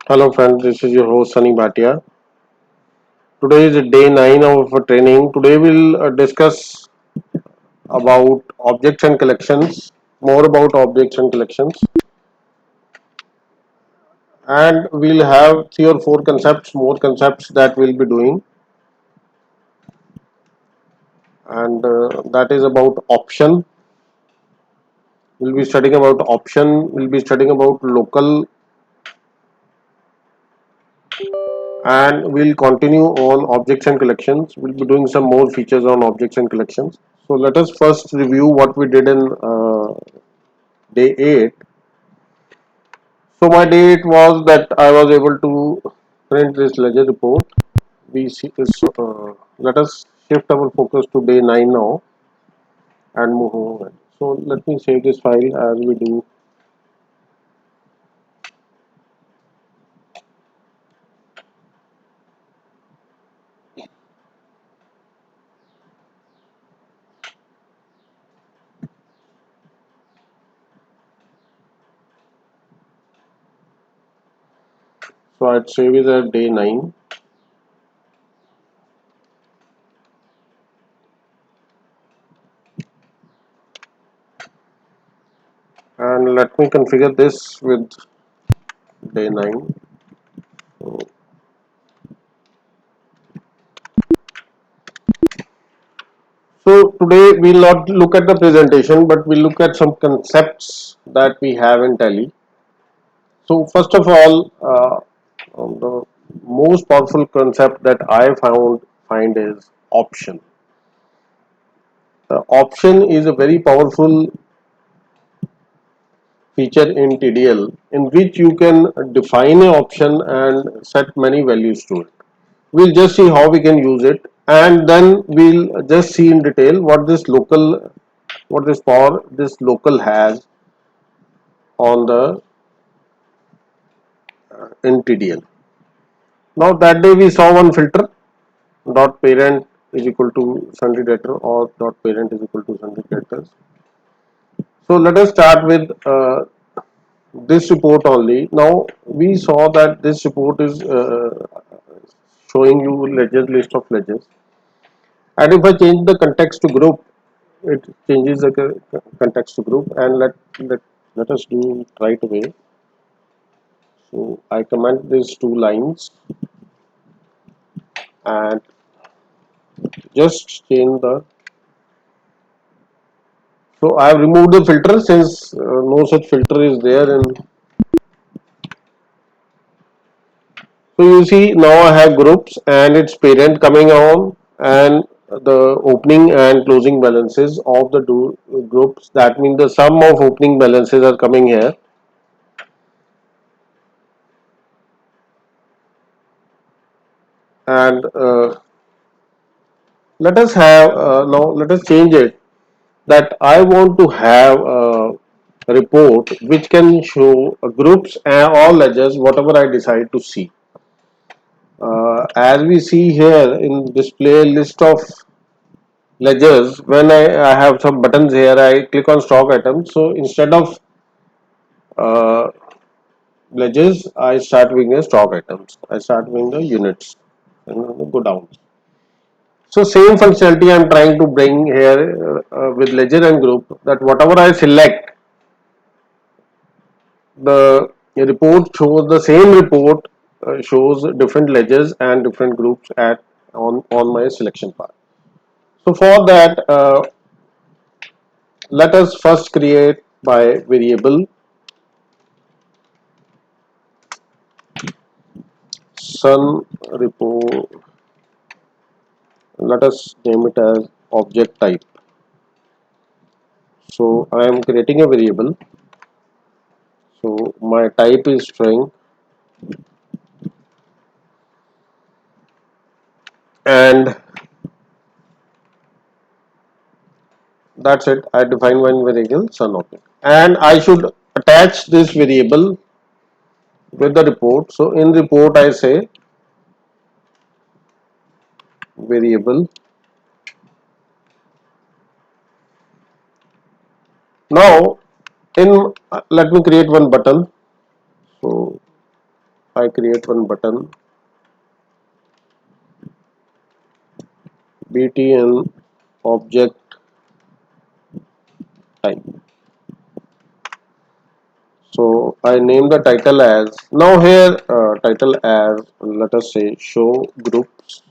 Hello friends, this is your host Sunny Bhatia. Today is day 9 of our training. Today we'll discuss about objects and collections, more about objects and collections, and we'll have 3 or 4 concepts, more concepts that we'll be doing, and that is about option. We'll be studying about option, we'll be studying about local, and we'll continue on objects and collections. We'll be doing some more features on objects and collections. So let us first review what we did in day 8. So my day it was that I was able to print this ledger report. We see this. Let us shift our focus to day 9 now and move on. So let me save this file as we do. So I'd save it at day 9, and let me configure this with day 9. So, so today we'll not look at the presentation, but we'll look at some concepts that we have in Tally. So first of all, the most powerful concept that I find is option. Option is a very powerful feature in TDL in which you can define an option and set many values to it. We'll just see how we can use it, and then we'll just see in detail what this power this local has on the in TDL. Now that day we saw one filter dot parent is equal to sundry debtor or dot parent is equal to sundry debtors. So let us start with this report only. Now we saw that this report is showing you ledger list of ledgers, and if I change the context to group, it changes the context to group. And let us do it right away. So I comment these 2 lines and just change the. So I have removed the filter since no such filter is there in. So you see now I have groups and its parent coming on and the opening and closing balances of the two groups. That means the sum of opening balances are coming here, and let us have now let us change it that I want to have a report which can show groups and all ledgers whatever I decide to see. As we see here in display list of ledgers, when I have some buttons here, I click on stock items. So instead of uh, ledgers, I start doing the stock items. I start doing the units and go down. So same functionality I am trying to bring here with ledger and group, that whatever I select, the report shows the same report shows different ledgers and different groups at on my selection path. So for that, let us first create by variable sun report. Let us name it as object type. So I am creating a variable. So my type is string, and that's it. I define one variable sun object, and I should attach this variable with the report. So in report I say variable. Now in let me create one button. So I create one button btn object type. So I name the title as, now here title as, let us say, show groups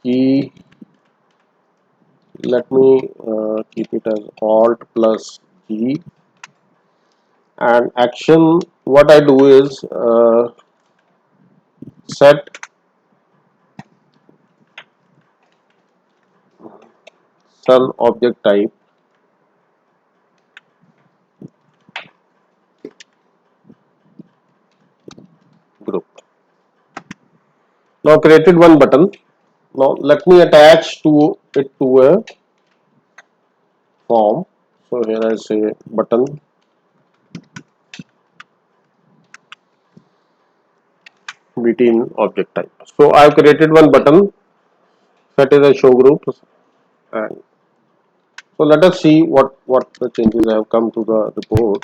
key. Let me keep it as alt plus G, and action, what I do is set some object type group. Now created one button. Now let me attach to it to a form. So here I say button between object type. So I have created one button, set as a show group, and so let us see what the changes have come to the report.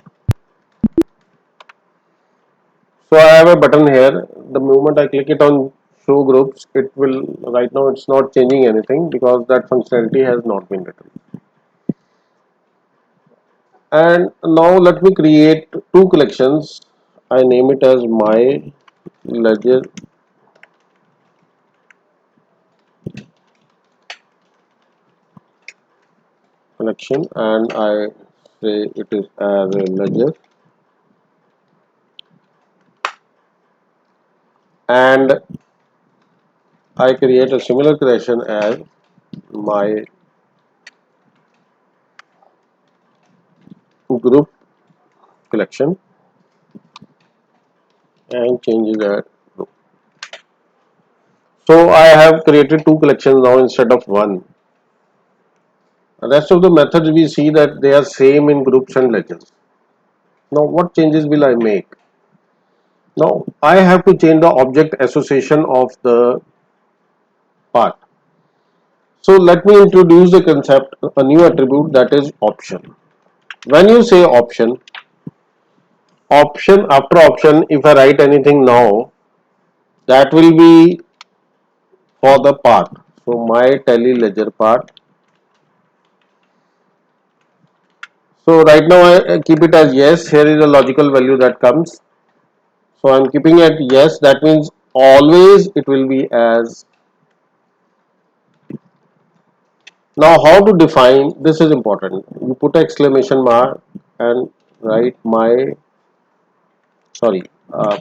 So I have a button here. The moment I click it on show groups, it will, right now it's not changing anything because that functionality has not been written. And now let me create two collections. I name it as my ledger collection, and I say it is as a ledger, and I create a similar collection as my group collection and change that group. So I have created two collections now instead of one. The rest of the methods we see that they are same in groups and ledgers. Now what changes will I make? Now I have to change the object association of the part. So let me introduce the concept, a new attribute, that is option. When you say option, option after option, if I write anything now, that will be for the part. So my tally ledger part. So right now I keep it as yes. Here is a logical value that comes. So I'm keeping it yes. That means always it will be as. Now how to define this is important. You put exclamation mark and write my, sorry,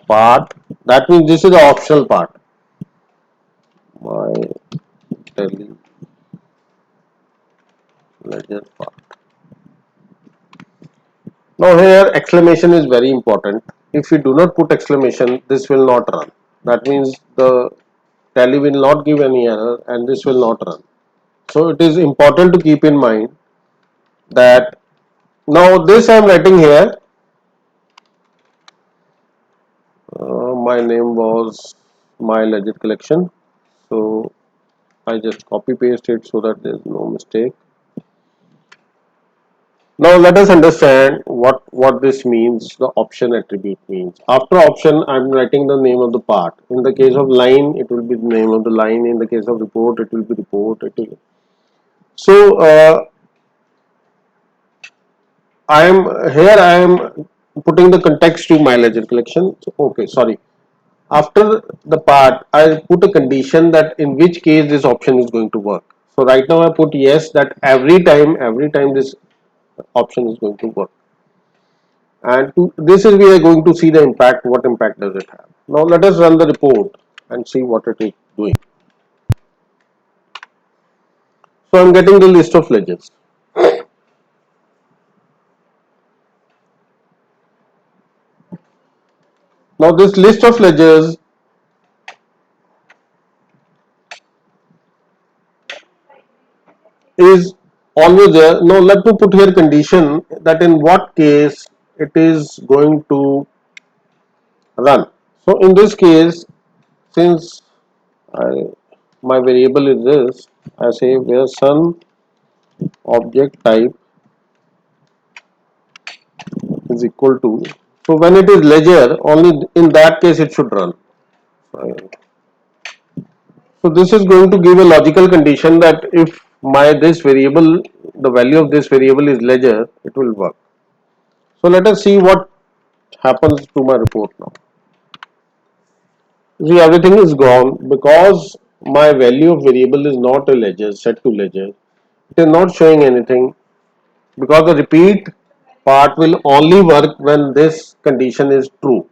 part. That means this is the optional part. My tally ledger part. Now here exclamation is very important. If you do not put exclamation, this will not run. That means the tally will not give any error and this will not run. So it is important to keep in mind that now this I am writing here. My name was my ledger collection. So I just copy paste it so that there is no mistake. Now let us understand what this means, the option attribute means. After option, I am writing the name of the part. In the case of line, it will be the name of the line. In the case of report, it will be report. So I am putting the context to my ledger collection. So, okay, sorry. After the part, I put a condition that in which case this option is going to work. So right now I put yes, that every time this option is going to work. And this is we are going to see the impact. What impact does it have? Now let us run the report and see what it is doing. So I'm getting the list of ledgers. Now this list of ledgers is always there. Now let me put here condition that in what case it is going to run. So in this case, since my variable is this, I say where some object type is equal to, so when it is ledger, only in that case it should run. So this is going to give a logical condition that if my this variable, the value of this variable is ledger, it will work. So let us see what happens to my report now. See, everything is gone because my value of variable is not a ledger, set to ledger. It is not showing anything because the repeat part will only work when this condition is true.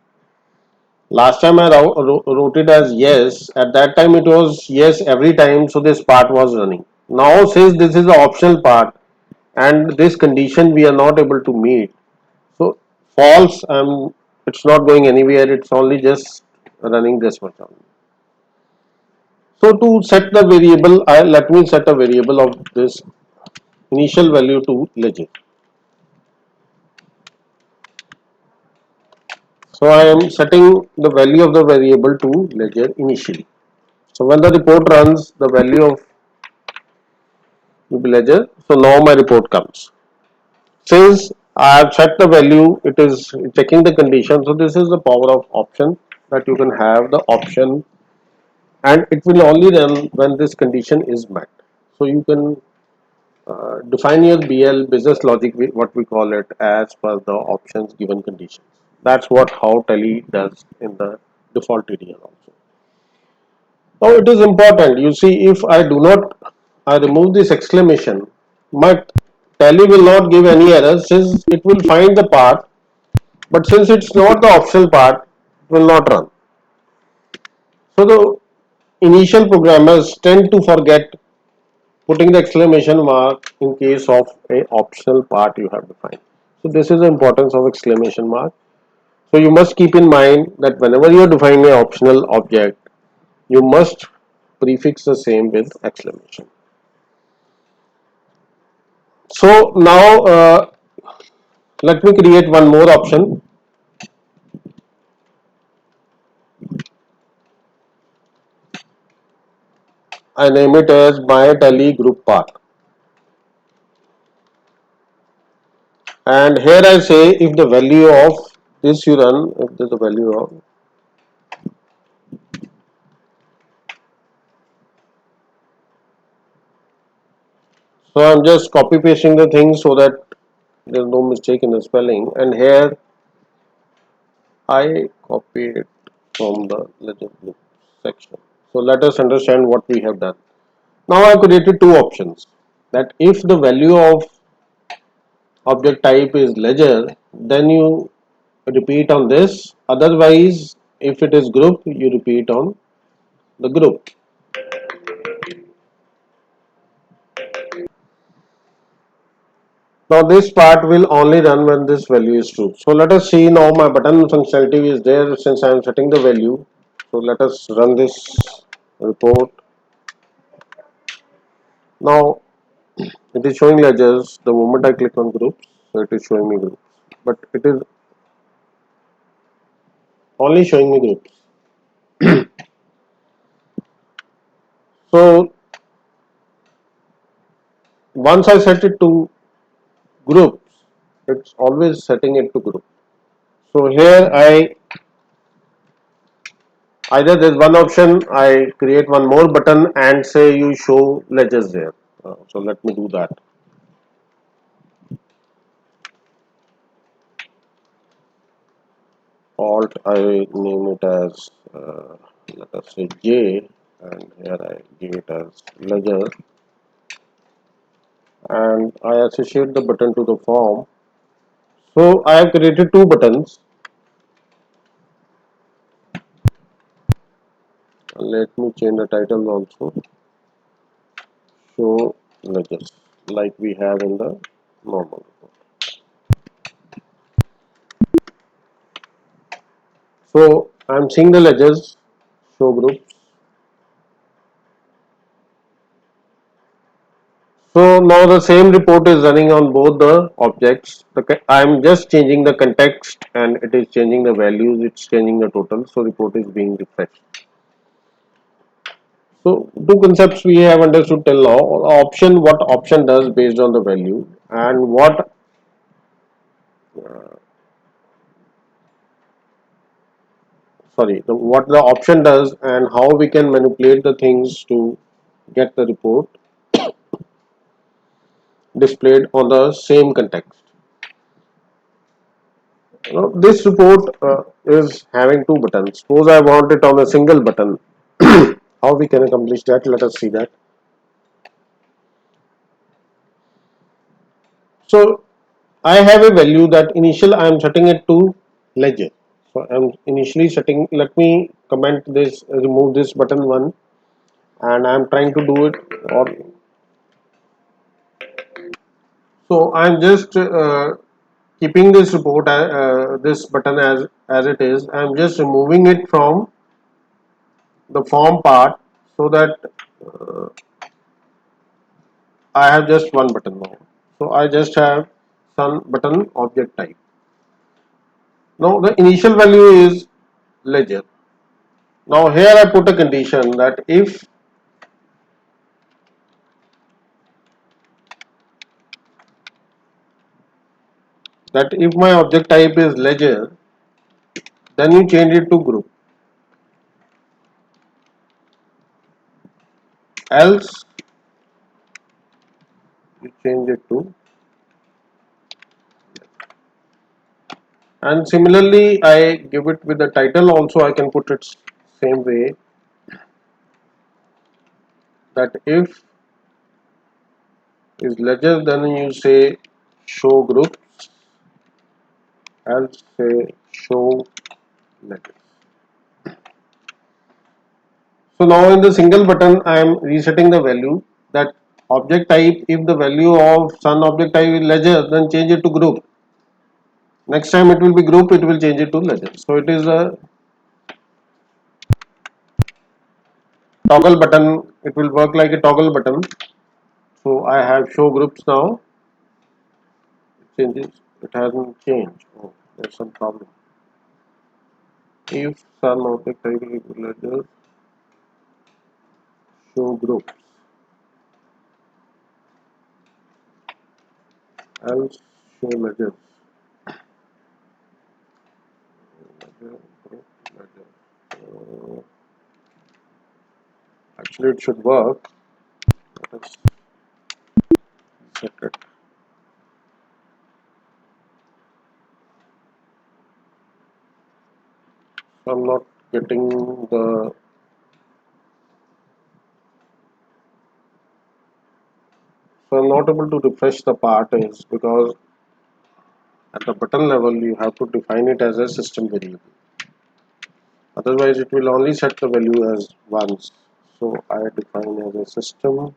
Last time I wrote it as yes, at that time it was yes every time, so this part was running. Now since this is the optional part and this condition we are not able to meet, so false, it's not going anywhere, it's only just running this much only. So to set the variable, let me set a variable of this initial value to ledger. So I am setting the value of the variable to ledger initially. So when the report runs, the value of ledger, so now my report comes. Since I have set the value, it is checking the condition. So this is the power of option, that you can have the option and it will only run when this condition is met. So you can define your BL business logic, what we call it, as per the options given conditions. That's what how Tally does in the default TDL also. Now it is important. You see, if I do not, I remove this exclamation, my Tally will not give any error since it will find the part, but since it's not the optional part, it will not run. So the initial programmers tend to forget putting the exclamation mark in case of a optional part you have defined. So this is the importance of exclamation mark. So you must keep in mind that whenever you are defining an optional object, you must prefix the same with exclamation. So now let me create one more option. I name it as my tally group path. And here I say if the value of this you run, if there's a value of, so I'm just copy pasting the thing so that there's no mistake in the spelling. And here I copy it from the legend group section. So let us understand what we have done. Now I have created two options, that if the value of object type is ledger, then you repeat on this, otherwise if it is group, you repeat on the group. Now this part will only run when this value is true. So let us see, now my button functionality is there since I am setting the value. So let us run this report. Now it is showing ledgers. The moment I click on groups, so it is showing me groups, but it is only showing me groups. So once I set it to groups, it's always setting it to group. So here I either there's one option, I create one more button and say you show ledgers there. So let me do that. Alt, I name it as let us say J, and here I give it as ledger, and I associate the button to the form. So I have created two buttons. Let me change the title also. Show ledgers, like we have in the normal report. So I am seeing the ledgers, show groups. So now the same report is running on both the objects. I am just changing the context and it is changing the values, it's changing the total. So report is being refreshed. So two concepts we have understood till now. Option, what option does based on the value, and what what the option does and how we can manipulate the things to get the report displayed on the same context. This report is having two buttons. Suppose I want it on a single button. How we can accomplish that? Let us see that. So I have a value that initial I am setting it to ledger. So I am initially setting. Let me comment this, remove this button one, and I am trying to do it. Or so I am just keeping this report, this button as it is. I am just removing it from the form part so that uh, I have just one button now. So I just have some button object type. Now the initial value is ledger. Now here I put a condition that if my object type is ledger, then you change it to group. Else you change it to, and similarly I give it with the title also. I can put it same way, that if is ledger, then you say show groups, else say show ledger. So now in the single button I am resetting the value that object type, if the value of sun object type is ledger, then change it to group. Next time it will be group, it will change it to ledger. So it is a toggle button. It will work like a toggle button. So I have show groups now. It changes. It hasn't changed. Oh, there's some problem. If sun object type is ledger, show groups, else show ledger. Ledger, group, ledger. Actually, it should work. Let us set it. So I'm not getting the. So I'm not able to refresh the part is because at the button level you have to define it as a system variable. Otherwise, it will only set the value as once. So I define as a system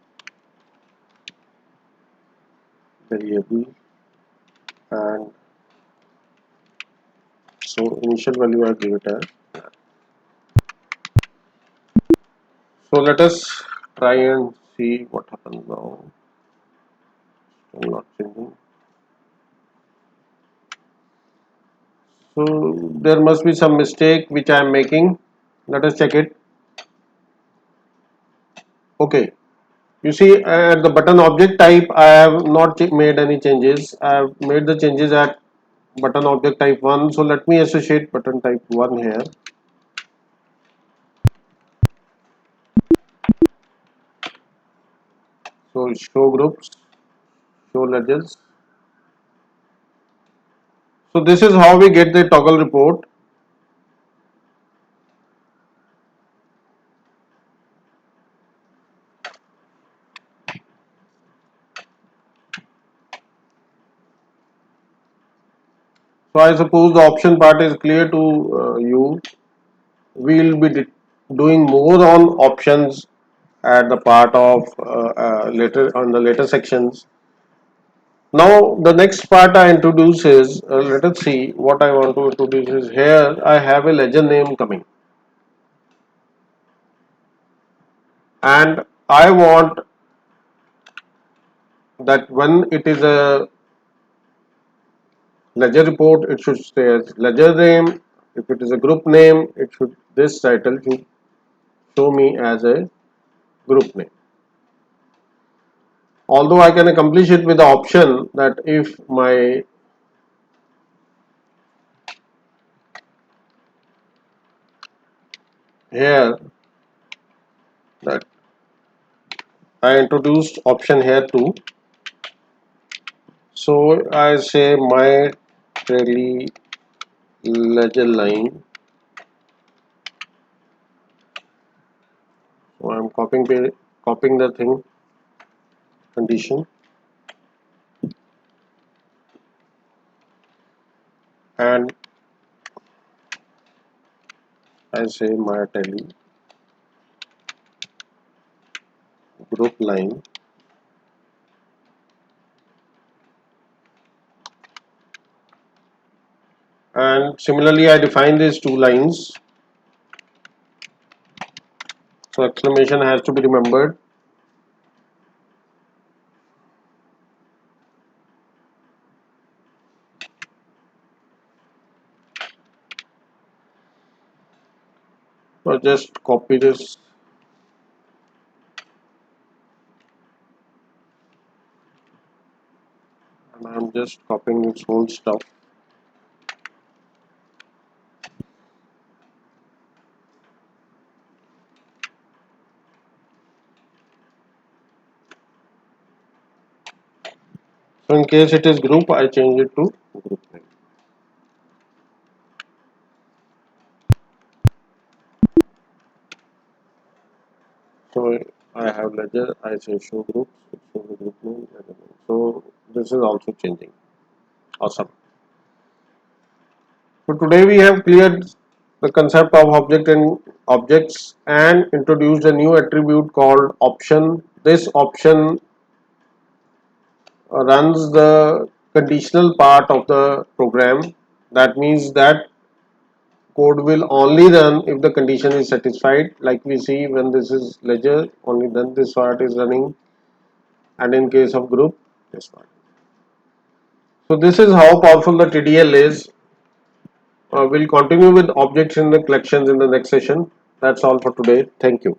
variable, and so initial value I give it as. So let us try and see what happens now. I'm not changing. So there must be some mistake which I am making. Let us check it. Okay. You see at the button object type I have not made any changes. I have made the changes at button object type 1. So let me associate button type 1 here. So show groups, show ledgers. So this is how we get the toggle report. So I suppose the option part is clear to you. We will be doing more on options at the part of later on the later sections. Now the next part I introduce is, let us see what I want to introduce is here I have a ledger name coming, and I want that when it is a ledger report it should stay as ledger name. If it is a group name, it should, this title should show me as a group name. Although I can accomplish it with the option that if my here that I introduced option here too. So I say my daily ledger line. So I'm copying the thing condition, and I say my tally group line, and similarly I define these two lines. So exclamation has to be remembered. So just copy this and I'm just copying this whole stuff. So in case it is group, I change it to group name. So I have ledger, I say show groups, show the group name, ledger name. So this is also changing. Awesome. So today we have cleared the concept of object and objects and introduced a new attribute called option. This option runs the conditional part of the program. That means that code will only run if the condition is satisfied. Like we see when this is ledger, only then this part is running, and in case of group, this part. So this is how powerful the TDL is. We'll continue with objects in the collections in the next session. That's all for today. Thank you.